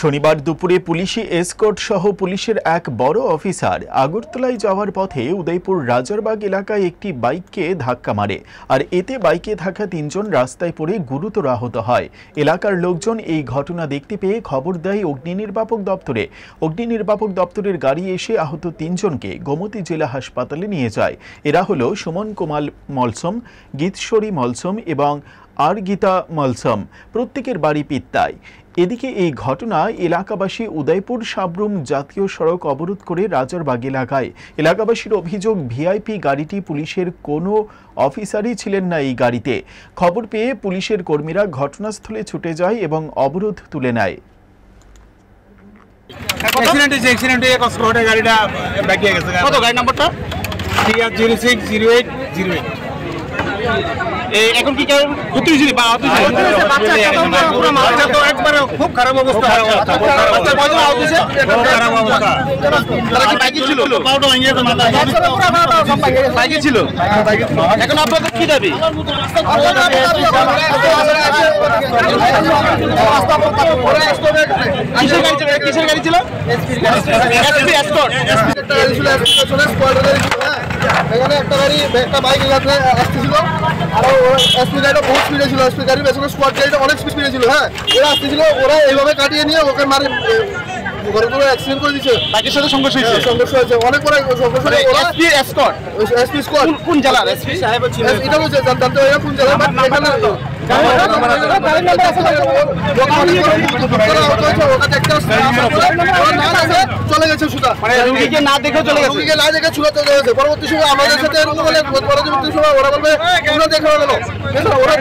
শনিবার দুপুরে পুলিশি এসকর্ট সহ পুলিশের এক বড় অফিসার আগরতলায় যাওয়ার পথে উদয়পুর রাজারবাগ এলাকায় একটি বাইককে ধাক্কা মারে, আর এতে বাইকে থাকা তিনজন রাস্তায় পড়ে গুরুতর আহত হয়। এলাকার লোকজন এই ঘটনা দেখতে পেয়ে খবর দেয় অগ্নি নির্বাপক দপ্তরে। অগ্নি নির্বাপক দপ্তরের গাড়ি এসে আহত তিনজনকে গোমতী জেলা হাসপাতালে নিয়ে যায়। এরা হলো সুমন কুমার মলসম, গীতশ্বরী মলসম এবং আর গীতা মলসম, প্রত্যেকের বাড়ি পিত্তায়। এদিকে এই ঘটনায় এলাকাবাসী উদয়পুর সাবরুম জাতীয় সড়ক অবরোধ করে রাজারবাগ এলাকায়। এলাকাবাসীর অভিযোগ, ভিআইপি গাড়িটি পুলিশের কোনো অফিসারই ছিলেন না এই গাড়িতে। খবর পেয়ে পুলিশের কর্মীরা ঘটনাস্থলে ছুটে যায় এবং অবরোধ তুলে নেয়। এখন কি খুব খারাপ অবস্থা, ছিল। এখন আপনাদের কি দাবি? কিসের গাড়ি ছিল? এখানে একটা গাড়ি, একটা বাইক আসতেছিল, আর এসপি গাড়িটা বহুত স্পিডে ছিল। এসপি গাড়ি পেছনে স্কোয়াড গাড়িটা অনেক স্পিডে ছিল। হ্যাঁ, ওরা আসতেছিল, ওরা এইভাবে কাটিয়ে নিয়ে ওকে মারে অ্যাক্সিডেন্ট করে দিচ্ছে। বাইকের সাথে সংঘর্ষ হয়েছে, অনেক বড় সংঘর্ষ। এসপি স্কোয়াড কোন জেলার এসপি সাহেব ছিল? এটা বলছে জানতে হবে কোন জেলার, বাট এখানে চলে গেছে সুতা, রুগীকে না দেখে চলে গেছে, রুগীকে না দেখে ছুটা চলে গেছে। পরবর্তী সময় আমাদের সাথে এরকম বলে, পরবর্তী সময় ওরা বলবে ওরা দেখে গেল। ওরা